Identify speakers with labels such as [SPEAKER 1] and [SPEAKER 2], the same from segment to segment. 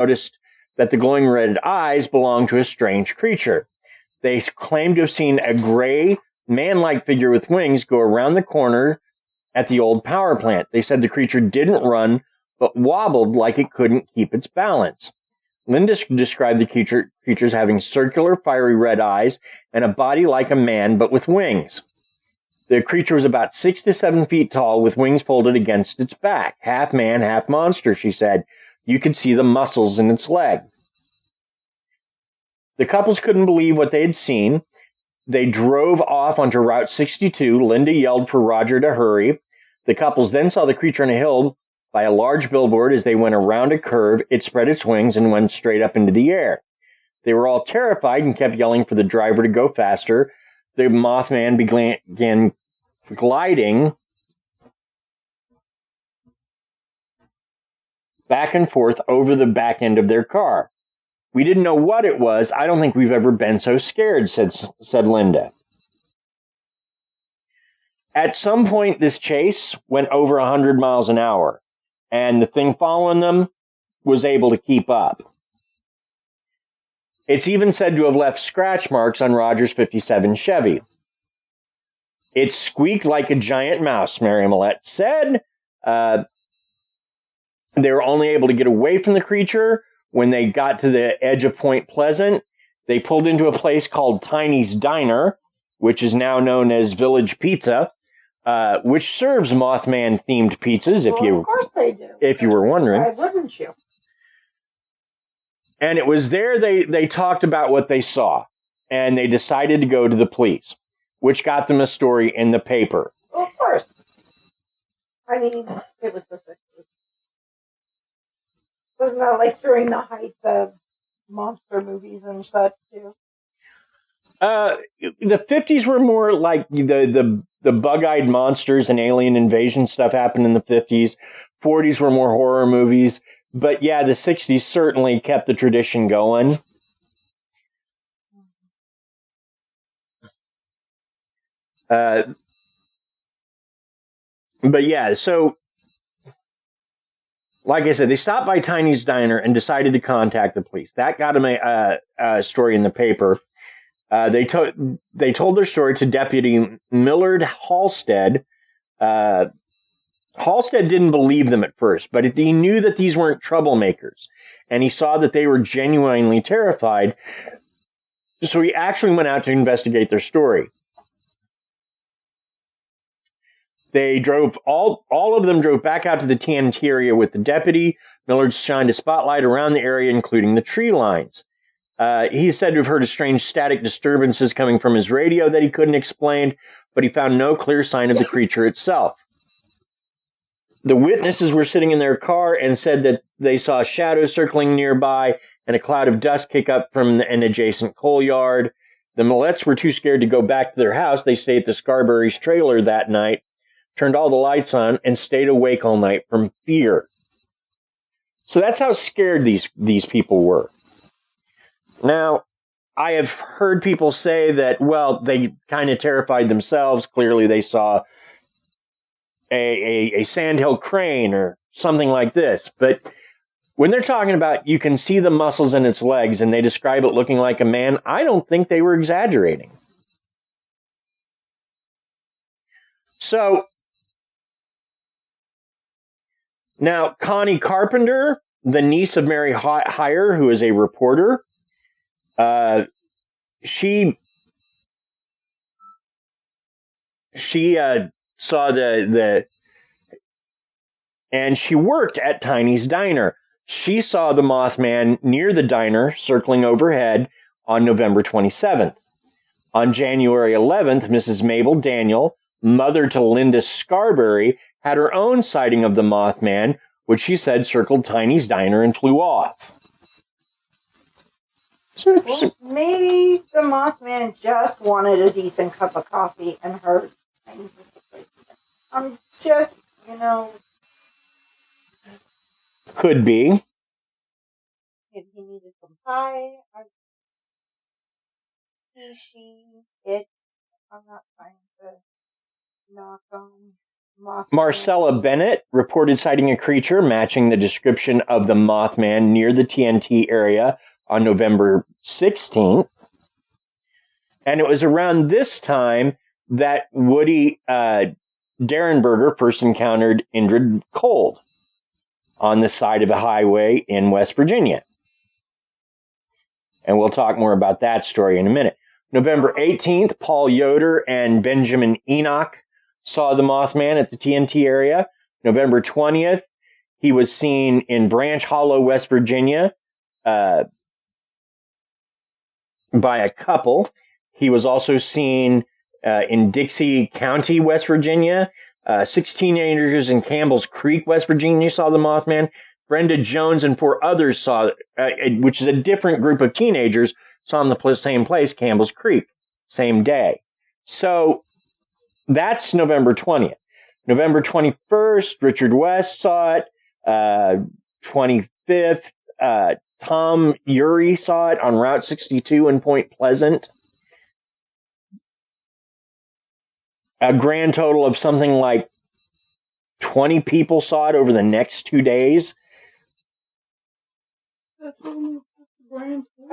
[SPEAKER 1] noticed that the glowing red eyes belonged to a strange creature. They claimed to have seen a gray, man-like figure with wings go around the corner at the old power plant. They said the creature didn't run, but wobbled like it couldn't keep its balance. Linda described the creatures having circular, fiery red eyes and a body like a man, but with wings. The creature was about 6 to 7 feet tall, with wings folded against its back. Half man, half monster, she said. You could see the muscles in its leg. The couples couldn't believe what they had seen. They drove off onto Route 62. Linda yelled for Roger to hurry. The couples then saw the creature on a hill by a large billboard. As they went around a curve, it spread its wings and went straight up into the air. They were all terrified and kept yelling for the driver to go faster. The Mothman began gliding back and forth over the back end of their car. We didn't know what it was. I don't think we've ever been so scared, said Linda. At some point, this chase went over 100 miles an hour, and the thing following them was able to keep up. It's even said to have left scratch marks on Roger's 57 Chevy. It squeaked like a giant mouse, Mary Millette said. They were only able to get away from the creature when they got to the edge of Point Pleasant. They pulled into a place called Tiny's Diner, which is now known as Village Pizza, which serves Mothman-themed pizzas. Of
[SPEAKER 2] course they do.
[SPEAKER 1] If you were wondering.
[SPEAKER 2] Why wouldn't you?
[SPEAKER 1] And it was there they talked about what they saw, and they decided to go to the police, which got them a story in the paper.
[SPEAKER 2] Well, of course. I mean, it was the 60s. Wasn't that like during the height of monster movies and such, too?
[SPEAKER 1] The 50s were more like the bug-eyed monsters and alien invasion stuff happened in the 50s. 40s were more horror movies. But yeah, the 60s certainly kept the tradition going. But yeah, so like I said, they stopped by Tiny's Diner and decided to contact the police. That got them a story in the paper. They told their story to Deputy Millard Halstead. Halstead didn't believe them at first, but he knew that these weren't troublemakers, and he saw that they were genuinely terrified. So he actually went out to investigate their story. They drove, all of them drove back out to the TNT area with the deputy. Millard shined a spotlight around the area, including the tree lines. He said to have heard a strange static disturbances coming from his radio that he couldn't explain, but he found no clear sign of the creature itself. The witnesses were sitting in their car and said that they saw shadows circling nearby and a cloud of dust kick up from an adjacent coal yard. The Millettes were too scared to go back to their house. They stayed at the Scarberry's trailer that night, turned all the lights on, and stayed awake all night from fear. So that's how scared these people were. Now, I have heard people say that, well, they kind of terrified themselves. Clearly, they saw a sandhill crane or something like this. But when they're talking about you can see the muscles in its legs and they describe it looking like a man, I don't think they were exaggerating. So, now, Connie Carpenter, the niece of Mary Hyres, who is a reporter, she saw and she worked at Tiny's Diner. She saw the Mothman near the diner circling overhead on November 27th. On January 11th, Mrs. Mabel Daniel, mother to Linda Scarberry, had her own sighting of the Mothman, which she said circled Tiny's Diner and flew off.
[SPEAKER 2] Well, maybe the Mothman just wanted a decent cup of coffee and heard things with the place. I'm just,
[SPEAKER 1] Could be.
[SPEAKER 2] Maybe he needed some pie. I'm not trying to knock on Mothman.
[SPEAKER 1] Marcella Bennett reported sighting a creature matching the description of the Mothman near the TNT area on November 16th. And it was around this time that Woody Derenberger first encountered Indrid Cold on the side of a highway in West Virginia. And we'll talk more about that story in a minute. November 18th, Paul Yoder and Benjamin Enoch saw the Mothman at the TNT area. November 20th, he was seen in Branch Hollow, West Virginia, by a couple. He was also seen in Dixie County, West Virginia. 6 teenagers in Campbell's Creek, West Virginia, saw the Mothman. Brenda Jones and 4 others saw, which is a different group of teenagers, saw in the same place, Campbell's Creek, same day. So that's November 20th. November 21st, Richard West saw it. 25th, Tom Urey saw it on Route 62 in Point Pleasant. A grand total of something like 20 people saw it over the next 2 days.
[SPEAKER 2] I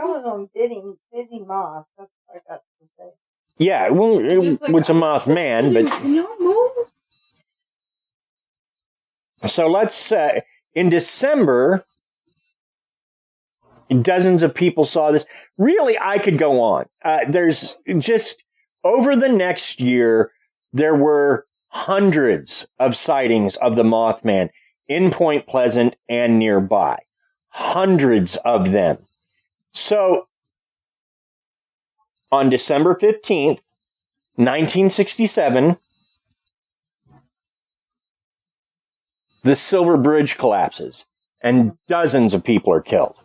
[SPEAKER 2] was on Busy Moth. That's what I got to say.
[SPEAKER 1] Yeah, well, it's a Mothman, but... So let's... in December, dozens of people saw this. Really, I could go on. There's just... Over the next year, there were hundreds of sightings of the Mothman in Point Pleasant and nearby. Hundreds of them. So, on December 15th, 1967, the Silver Bridge collapses and dozens of people are killed.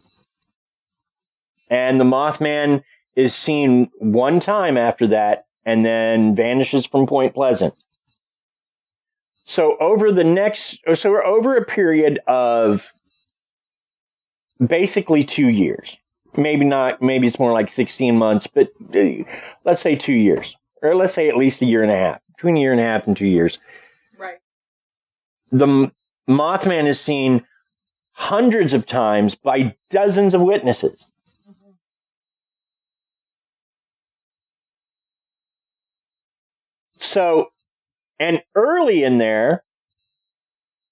[SPEAKER 1] And the Mothman is seen one time after that and then vanishes from Point Pleasant. So over a period of basically 2 years, maybe it's more like 16 months, but let's say 2 years, or let's say at least a year and a half, between a year and a half and 2 years.
[SPEAKER 2] Right.
[SPEAKER 1] The Mothman is seen hundreds of times by dozens of witnesses. So, and early in there,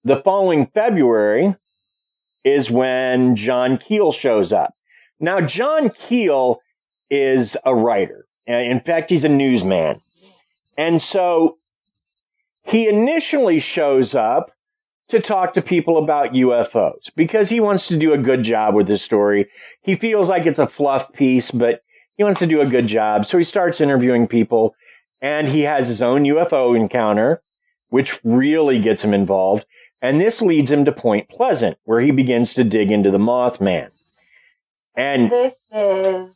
[SPEAKER 1] the following February, is when John Keel shows up. Now, John Keel is a writer. In fact, he's a newsman. And so he initially shows up to talk to people about UFOs because he wants to do a good job with this story. He feels like it's a fluff piece, but he wants to do a good job. So he starts interviewing people. And he has his own UFO encounter, which really gets him involved. And this leads him to Point Pleasant, where he begins to dig into the Mothman. And
[SPEAKER 2] this is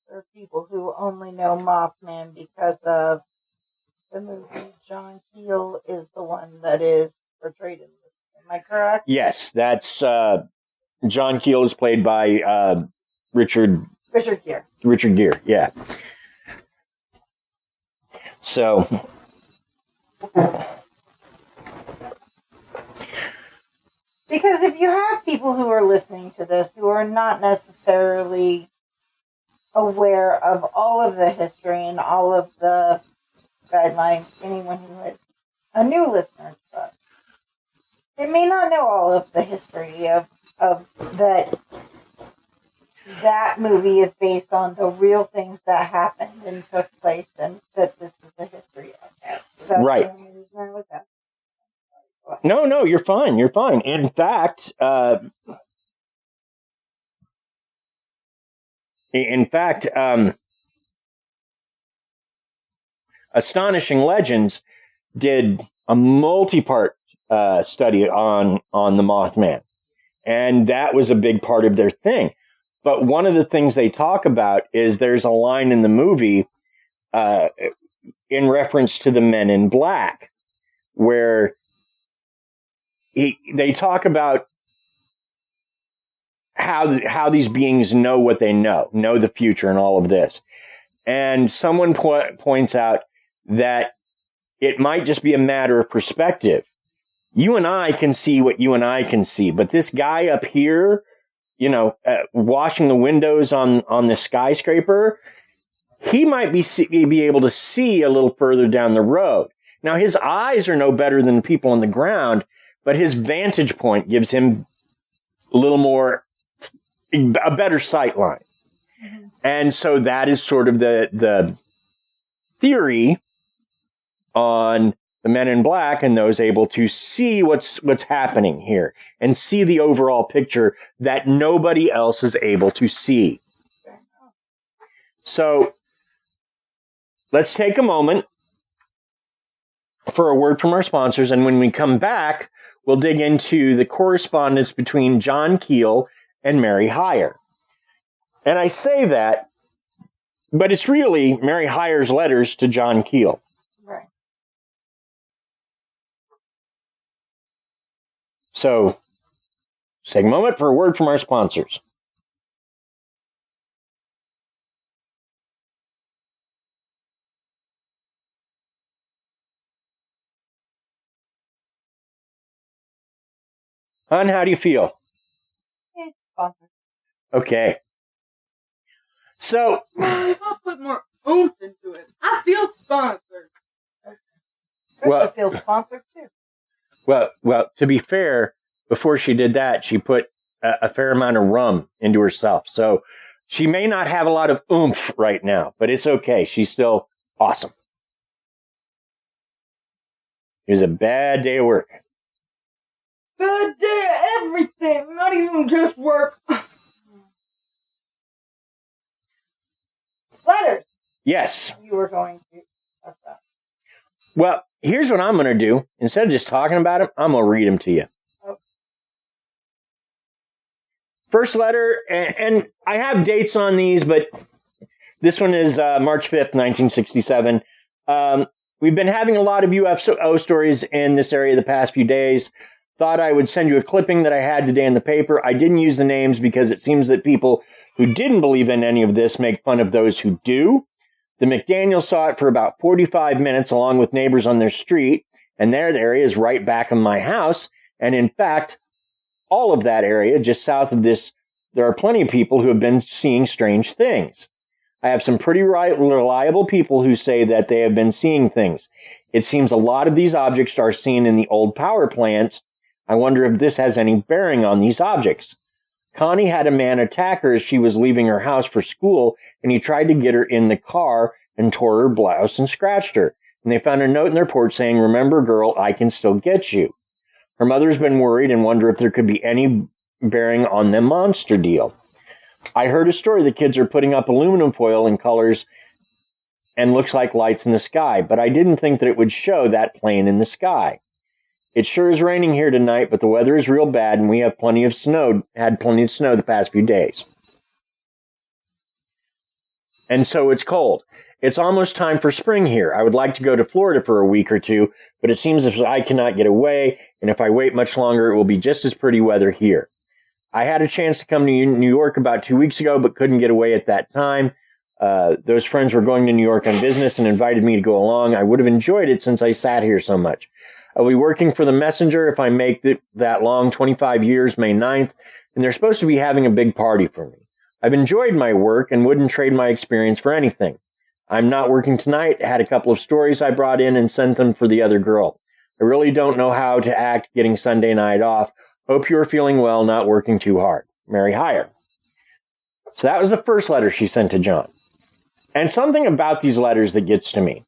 [SPEAKER 2] for people who only know Mothman because of the movie. John Keel is the one that is portrayed in this. Am I correct?
[SPEAKER 1] Yes, that's John Keel is played by Richard
[SPEAKER 2] Gere.
[SPEAKER 1] Richard Gere, yeah. So,
[SPEAKER 2] because if you have people who are listening to this who are not necessarily aware of all of the history and all of the guidelines, anyone who is a new listener to us, they may not know all of the history of that movie is based on the real things that happened and took place, and that this is the history of that. So
[SPEAKER 1] right. No, you're fine. You're fine. In fact, Astonishing Legends did a multi-part study on the Mothman, and that was a big part of their thing. But one of the things they talk about is there's a line in the movie in reference to the Men in Black where they talk about how these beings know what they know the future and all of this. And someone points out that it might just be a matter of perspective. You and I can see what you and I can see, but this guy up here, washing the windows on the skyscraper, he might be able to see a little further down the road. Now, his eyes are no better than people on the ground, but his vantage point gives him a better sight line. Mm-hmm. And so that is sort of the theory on the men in black and those able to see what's happening here and see the overall picture that nobody else is able to see. So let's take a moment for a word from our sponsors, and when we come back, we'll dig into the correspondence between John Keel and Mary Hyres. And I say that, but it's really Mary Hyres' letters to John Keel.
[SPEAKER 2] Right.
[SPEAKER 1] So, let's take a moment for a word from our sponsors. Hon, how do you feel?
[SPEAKER 2] It's sponsored.
[SPEAKER 1] Okay. So,
[SPEAKER 3] I'll put more oomph into it. I feel sponsored.
[SPEAKER 2] Krysta feels sponsored too.
[SPEAKER 1] Well, to be fair, before she did that, she put a fair amount of rum into herself. So she may not have a lot of oomph right now, but it's okay. She's still awesome. It was a bad day of work.
[SPEAKER 3] Bad day of everything, not even just work.
[SPEAKER 2] Letters.
[SPEAKER 1] Yes.
[SPEAKER 2] You were going to. That's that.
[SPEAKER 1] Well, here's what I'm going to do. Instead of just talking about them, I'm going to read them to you.
[SPEAKER 2] Oh.
[SPEAKER 1] First letter, and I have dates on these, but this one is March 5th, 1967. We've been having a lot of UFO stories in this area the past few days. Thought I would send you a clipping that I had today in the paper. I didn't use the names because it seems that people who didn't believe in any of this make fun of those who do. The McDaniels saw it for about 45 minutes along with neighbors on their street, and their area is right back of my house. And in fact, all of that area just south of this, there are plenty of people who have been seeing strange things. I have some pretty reliable people who say that they have been seeing things. It seems a lot of these objects are seen in the old power plants. I wonder if this has any bearing on these objects. Connie had a man attack her as she was leaving her house for school, and he tried to get her in the car and tore her blouse and scratched her. And they found a note in their porch saying, "Remember, girl, I can still get you." Her mother's been worried and wonder if there could be any bearing on the monster deal. I heard a story the kids are putting up aluminum foil in colors and looks like lights in the sky, but I didn't think that it would show that plane in the sky. It sure is raining here tonight, but the weather is real bad, and we have had plenty of snow the past few days. And so it's cold. It's almost time for spring here. I would like to go to Florida for a week or two, but it seems as if I cannot get away, and if I wait much longer, it will be just as pretty weather here. I had a chance to come to New York about 2 weeks ago, but couldn't get away at that time. Those friends were going to New York on business and invited me to go along. I would have enjoyed it since I sat here so much. I'll be working for the Messenger if I make it that long, 25 years, May 9th, and they're supposed to be having a big party for me. I've enjoyed my work and wouldn't trade my experience for anything. I'm not working tonight, had a couple of stories I brought in and sent them for the other girl. I really don't know how to act getting Sunday night off. Hope you're feeling well, not working too hard. Mary Hyres. So that was the first letter she sent to John. And something about these letters that gets to me.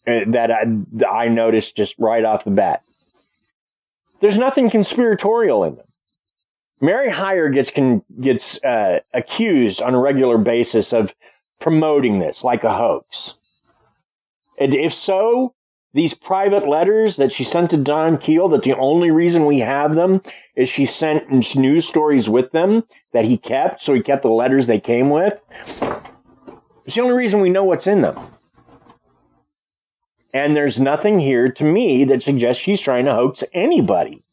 [SPEAKER 1] That I noticed just right off the bat. There's nothing conspiratorial in them. Mary Hyres gets accused on a regular basis of promoting this like a hoax. And if so, these private letters that she sent to Don Keel, that the only reason we have them is she sent news stories with them that he kept, so he kept the letters they came with. It's the only reason we know what's in them. And there's nothing here to me that suggests she's trying to hoax anybody.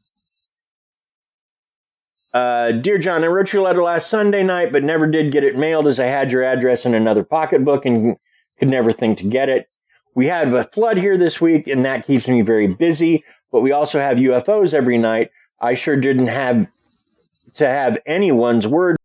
[SPEAKER 1] Dear John, I wrote your letter last Sunday night, but never did get it mailed as I had your address in another pocketbook and could never think to get it. We have a flood here this week, and that keeps me very busy. But we also have UFOs every night. I sure didn't have to have anyone's word